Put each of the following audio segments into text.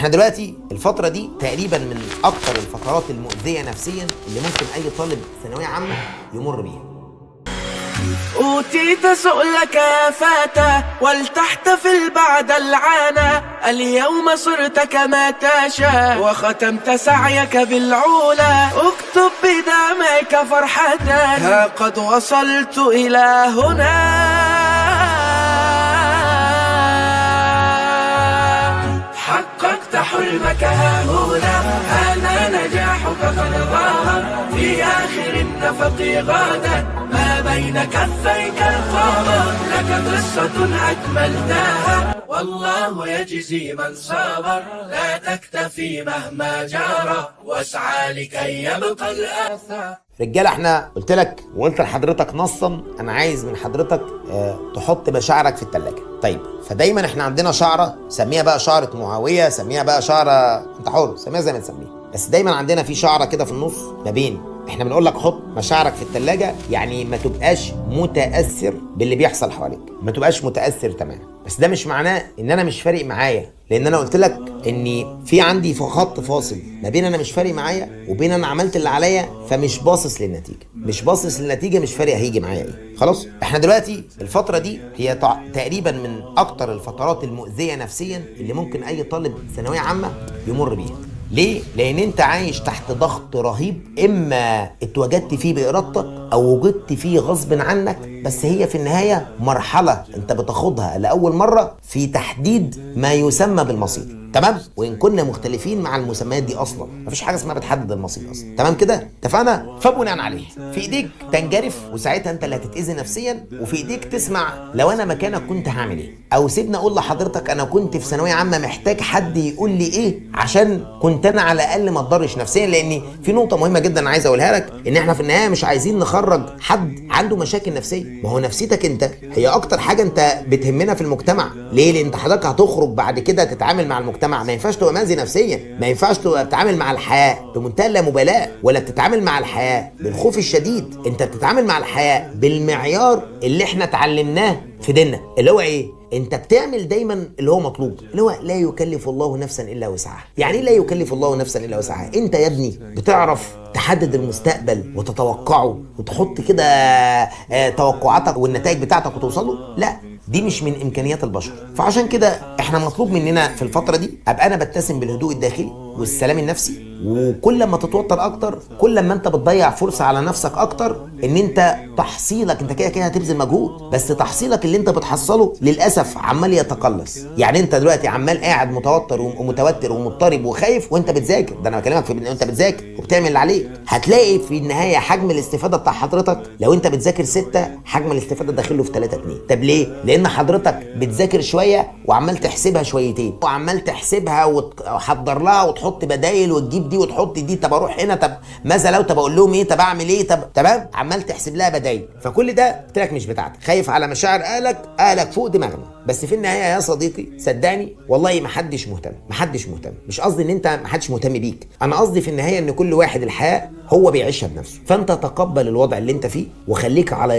احنا دلوقتي الفترة دي تقريبا من اكتر الفترات المؤذية نفسيا اللي ممكن اي طالب ثانوية عامة يمر بيها. أوتيت سؤلك يا فتى ولتحتفل بعد العانى، اليوم صرت كما تشاء وختمت سعيك بالعلا، اكتب بدمعك فرحة ها قد وصلت إلى هنا. حققت حلمك ها هنا، هذا نجاحك قد ظهر في آخر النفق غدا، ما بين كفيك القمر، لك قصة أكملتها والله يجزي من صبر، لا تكتفي مهما جرى واسعى لكي يبقى الأثر. رجاله احنا قلت لك وقلت لحضرتك نصا انا عايز من حضرتك تحط مشاعرك في الثلاجه. طيب فدايما احنا عندنا شعره، سميها بقى شعره معاويه، سميها بقى شعره انت حر، سميها زي ما تسميها، بس دايما عندنا في شعره كده في النص ما بين احنا بنقول لك حط مشاعرك في الثلاجه، يعني ما تبقاش متاثر باللي بيحصل حواليك، ما تبقاش متاثر تماما. بس ده مش معناه ان انا مش فارق معايا، لان انا قلت لك اني في عندي خط فاصل ما بين انا مش فارق معايا وبين انا عملت اللي عليا فمش باصص للنتيجه، مش باصص للنتيجه، مش فارق هيجي معايا ايه. خلاص احنا دلوقتي الفتره دي هي تقريبا من اكتر الفترات المؤذيه نفسيا اللي ممكن اي طالب ثانويه عامه يمر بيها. ليه؟ لأن أنت عايش تحت ضغط رهيب، إما اتوجدت فيه بإرادتك أو وجدت فيه غصب عنك، بس هي في النهاية مرحلة أنت بتاخدها لأول مرة في تحديد ما يسمى بالمصير، تمام؟ وإن كنا مختلفين مع المسميات دي أصلا، مفيش حاجة اسمها بتحدد المصير أصلا، تمام كده؟ اتفقنا؟ فبناء عليه في إيديك تنجرف وساعتها أنت اللي هتتأذي نفسيا، وفي إيديك تسمع لو أنا مكانك كنت هعمل إيه، أو سيبني أقول لحضرتك أنا كنت في ثانوية عامة محتاج حد يقول لي إيه عشان كنت انا على الاقل ما اتضرش نفسيا. لان في نقطه مهمه جدا انا عايز اقولها لك، ان احنا في النهايه مش عايزين نخرج حد عنده مشاكل نفسيه، ما هو نفسيتك انت هي اكتر حاجه انت بتهمنا في المجتمع. ليه؟ لان انت حضرتك هتخرج بعد كده تتعامل مع المجتمع، ما ينفعش تبقى مأذي نفسيا، ما ينفعش تبقى بتتعامل مع الحياه بمنتهى اللامبالاه، ولا بتتعامل مع الحياه بالخوف الشديد، انت بتتعامل مع الحياه بالمعيار اللي احنا اتعلمناه في ديننا، اللي هو ايه؟ انت بتعمل دايما اللي هو مطلوب، اللي هو لا يكلف الله نفسا الا وسعها. يعني لا يكلف الله نفسا الا وسعها؟ انت يا ابني بتعرف تحدد المستقبل وتتوقعه وتحط كده توقعاتك والنتائج بتاعتك وتوصل له؟ لا، دي مش من امكانيات البشر. فعشان كده احنا مطلوب مننا في الفتره دي ابقى انا بتسم بالهدوء الداخلي والسلام النفسي، وكل ما تتوتر اكتر كل ما انت بتضيع فرصه على نفسك اكتر ان انت تحصيلك، انت كده كده هتبذل مجهود، بس تحصيلك اللي انت بتحصله للاسف عمال يتقلص. يعني انت دلوقتي عمال قاعد متوتر ومتوتر ومضطرب وخايف وانت بتذاكر، ده انا بكلمك في انت بتذاكر وبتعمل اللي عليك. هتلاقي في النهايه حجم الاستفاده بتاع حضرتك لو انت بتذاكر 6 حجم الاستفاده داخله في 3-2. طب ليه؟ لان حضرتك بتذاكر شويه وعمال تحسبها شويتين، وعمال تحسبها وتحضر لها وتحط بدايل وتجيب دي وتحط دي، طب اروح هنا، طب ماذا لو، طب اقول لهم ايه، طب اعمل ايه، طب تمام، عمال تحسب لها بدايل. فكل ده قلت لك مش بتاعتك، خايف على مشاعر اهلك فوق دماغنا. بس في النهايه يا صديقي صدقني والله محدش مهتم، مش قصدي ان انت محدش مهتم بيك، انا قصدي في النهايه ان كل واحد الحياه هو بيعيشها بنفسه. فانت تقبل الوضع اللي انت فيه وخليك على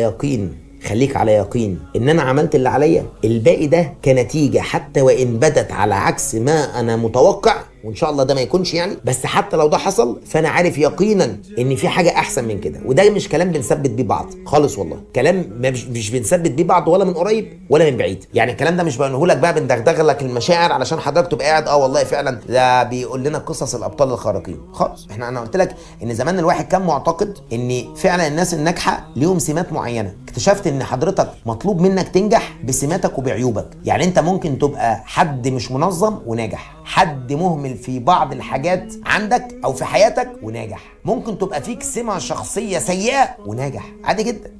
يقين ان انا عملت اللي عليا، الباقي ده كنتيجه حتى وان بدت على عكس ما انا متوقع، وان شاء الله ده ما يكونش يعني، بس حتى لو ده حصل فانا عارف يقينا ان في حاجه احسن من كده. وده مش كلام بنثبت بيه بعض خالص، والله كلام مش بنثبت بيه بعض ولا من قريب ولا من بعيد. يعني الكلام ده مش بقوله لك بقى بندغدغ لك المشاعر علشان حضرتك تبقى قاعد والله فعلا ده بيقول لنا قصص الابطال الخارقين خالص. انا قلت لك ان زمان الواحد كان معتقد ان فعلا الناس الناجحه ليهم سمات معينه، اكتشفت ان حضرتك مطلوب منك تنجح بسماتك وبعيوبك. يعني انت ممكن تبقى حد مش منظم وناجح، حد مهمل في بعض الحاجات عندك او في حياتك وناجح، ممكن تبقى فيك سمة شخصية سيئة وناجح،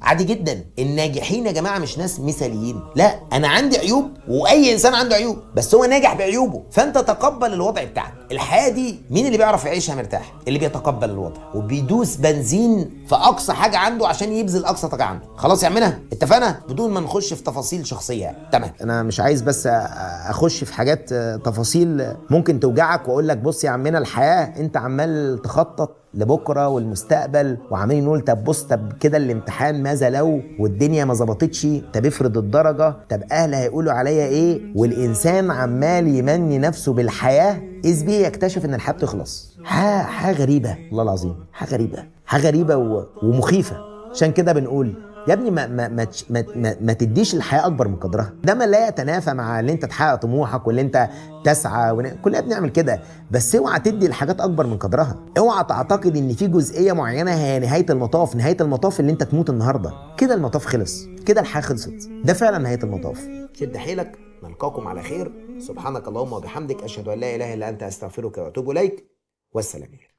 عادي جدا. الناجحين يا جماعة مش ناس مثاليين، لا، انا عندي عيوب واي انسان عنده عيوب، بس هو ناجح بعيوبه. فانت تقبل الوضع بتاعك. الحياة دي مين اللي بيعرف يعيشها مرتاح؟ اللي بيتقبل الوضع وبيدوس بنزين في اقصى حاجة عنده عشان يبذل اقصى طاقة عنده. خلاص يعملها، اتفقنا؟ بدون ما نخش في تفاصيل شخصية. تمام، انا مش عايز بس اخش في حاجات تفاصيل ممكن توجعك واقول لك بص يا عمنا الحياة انت عمال تخطط لبكره والمستقبل، وعمالين نقول طب بص، طب كده الامتحان ماذا لو، والدنيا ما ظبطتش، طب افرض الدرجه، طب اهلي هيقولوا عليا ايه، والانسان عمال يمني نفسه بالحياه اذ به يكتشف ان الحياه بتخلص. حاجه غريبه والله العظيم، حاجه غريبه ومخيفه. عشان كده بنقول يا ابني ما تديش الحياه اكبر من قدرها. ده ما لا يتنافى مع ان انت تحقق طموحك واللي انت تسعى، كلنا بنعمل كده، بس اوعى تدي الحاجات اكبر من قدرها. اوعى تعتقد ان في جزئيه معينه هي نهايه المطاف. نهايه المطاف اللي انت تموت النهارده، كده المطاف خلص، كده الحياه خلصت، ده فعلا نهايه المطاف. شد حيلك، نلقاكم على خير. سبحانك اللهم وبحمدك، اشهد ان لا اله الا انت، استغفرك واتوب اليك، والسلام عليكم.